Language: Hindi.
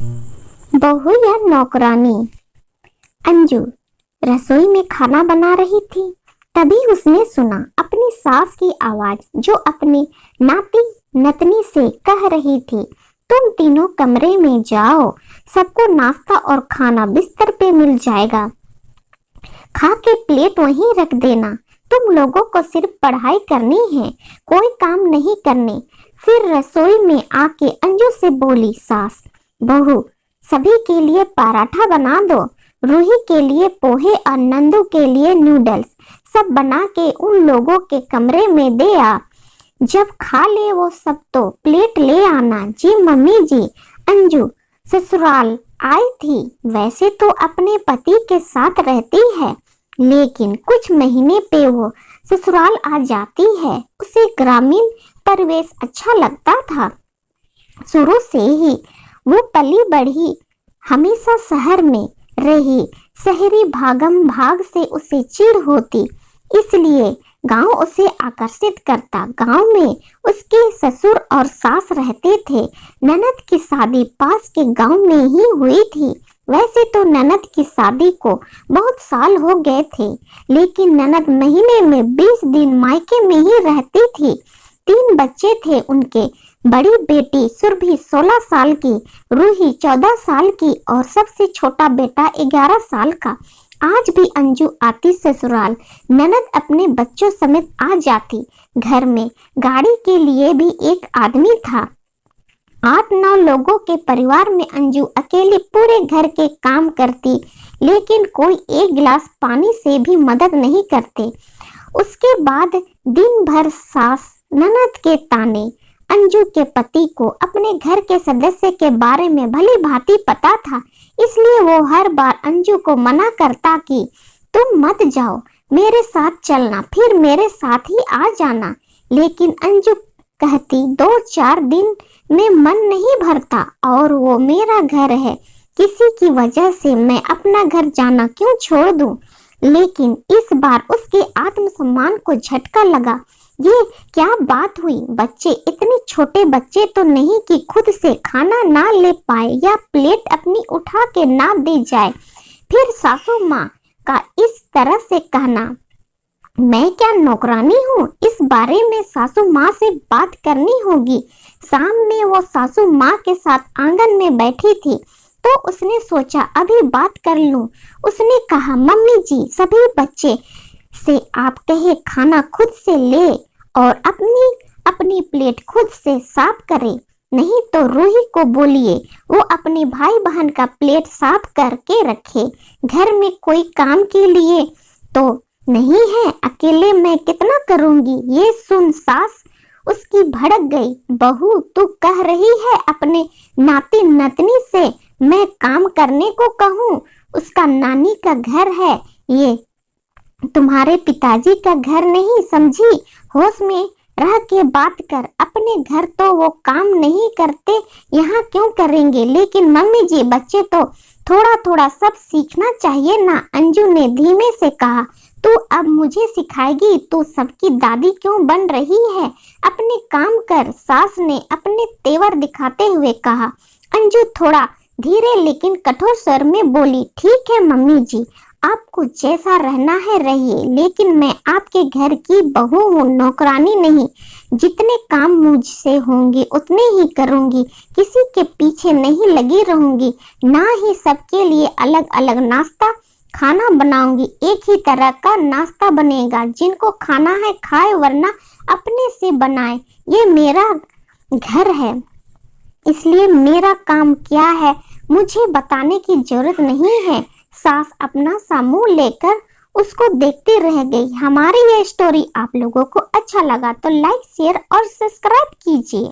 बहू या नौकरानी। अंजू रसोई में खाना बना रही थी। तभी उसने सुना अपनी सास की आवाज, जो अपने नाती नतनी से कह रही थी, तुम तीनों कमरे में जाओ, सबको नाश्ता और खाना बिस्तर पे मिल जाएगा, खा के प्लेट वहीं रख देना। तुम लोगों को सिर्फ पढ़ाई करनी है, कोई काम नहीं करने। फिर रसोई में आके अंजू से बोली सास, बहू सभी के लिए पराठा बना दो, रूही के लिए पोहे और नंदू के लिए नूडल्स, सब बना के उन लोगों के कमरे में दे आ। जब खा ले वो सब तो प्लेट ले आना। जी मम्मी जी। अंजू ससुराल आई थी। वैसे तो अपने पति के साथ रहती है, लेकिन कुछ महीने पे वो ससुराल आ जाती है। उसे ग्रामीण परिवेश अच्छा लगता था। शुरू से ही वो पली बढ़ी, हमेशा शहर में रही। शहरी भागम भाग से उसे चिढ़ होती, इसलिए गांव उसे आकर्षित करता। गांव में उसके ससुर और सास रहते थे। ननद की शादी पास के गांव में ही हुई थी। वैसे तो ननद की शादी को बहुत साल हो गए थे, लेकिन ननद महीने में 20 दिन मायके में ही रहती थी। 3 बच्चे थे उनके। बड़ी बेटी सुरभि 16 साल की, रूही 14 साल की और सबसे छोटा बेटा 11 साल का। आज भी अंजू आती ससुराल, ननद अपने बच्चों समेत आ जाती। घर में गाड़ी के लिए भी एक आदमी था। 8-9 लोगों के परिवार में अंजू अकेली पूरे घर के काम करती, लेकिन कोई एक गिलास पानी से भी मदद नहीं करते। उसके बाद दिन भर सास ननद के ताने। अंजू के पति को अपने घर के सदस्य के बारे में भली भांति पता था, इसलिए वो हर बार अंजू को मना करता कि तुम मत जाओ, मेरे साथ चलना, फिर मेरे साथ ही आ जाना। लेकिन अंजू कहती 2-4 दिन में मन नहीं भरता और वो मेरा घर है, किसी की वजह से मैं अपना घर जाना क्यों छोड़ दूं। लेकिन इस बार उसके आत्मसम्मान को झटका लगा। ये क्या बात हुई? बच्चे इतने छोटे बच्चे तो नहीं कि खुद से खाना ना ले पाए या प्लेट अपनी उठा के ना दे जाए। फिर सासू माँ का इस तरह से कहना, मैं क्या नौकरानी हूँ? इस बारे में सासू माँ से बात करनी होगी। शाम में वो सासू माँ के साथ आंगन में बैठी थी, तो उसने सोचा अभी बात कर लूं। उसने कहा, मम्मी जी, सभी बच्चे से आप कहे खाना खुद से ले और अपनी अपनी प्लेट खुद से साफ करे, नहीं तो रूही को बोलिए वो अपने भाई बहन का प्लेट साफ करके रखे। घर में कोई काम के लिए तो नहीं है, अकेले मैं कितना करूंगी। ये सुन सास उसकी भड़क गई। बहू तू कह रही है अपने नाती नतनी से मैं काम करने को कहूँ? उसका नानी का घर है, ये तुम्हारे पिताजी का घर नहीं, समझी? होश में रह के बात कर। अपने घर तो वो काम नहीं करते, यहाँ क्यों करेंगे? लेकिन मम्मी जी, बच्चे तो थोड़ा थोड़ा सब सीखना चाहिए ना। अंजू ने धीमे से कहा, तू अब मुझे सिखाएगी? तू सबकी दादी क्यों बन रही है? अपने काम कर। सास ने अपने तेवर दिखाते हुए कहा। अंजू थोड़ा धीरे लेकिन कठोर स्वर में बोली, ठीक है मम्मी जी, आपको जैसा रहना है रहिए, लेकिन मैं आपके घर की बहू हूँ, नौकरानी नहीं। जितने काम मुझसे होंगे उतने ही करूँगी, किसी के पीछे नहीं लगी रहूँगी। ना ही सबके लिए अलग अलग नाश्ता खाना बनाऊंगी, एक ही तरह का नाश्ता बनेगा। जिनको खाना है खाए, वरना अपने से बनाए। ये मेरा घर है, इसलिए मेरा काम क्या है मुझे बताने की जरूरत नहीं है। सास अपना सा मुंह लेकर उसको देखती रह गई। हमारी ये स्टोरी आप लोगों को अच्छा लगा तो लाइक, शेयर और सब्सक्राइब कीजिए।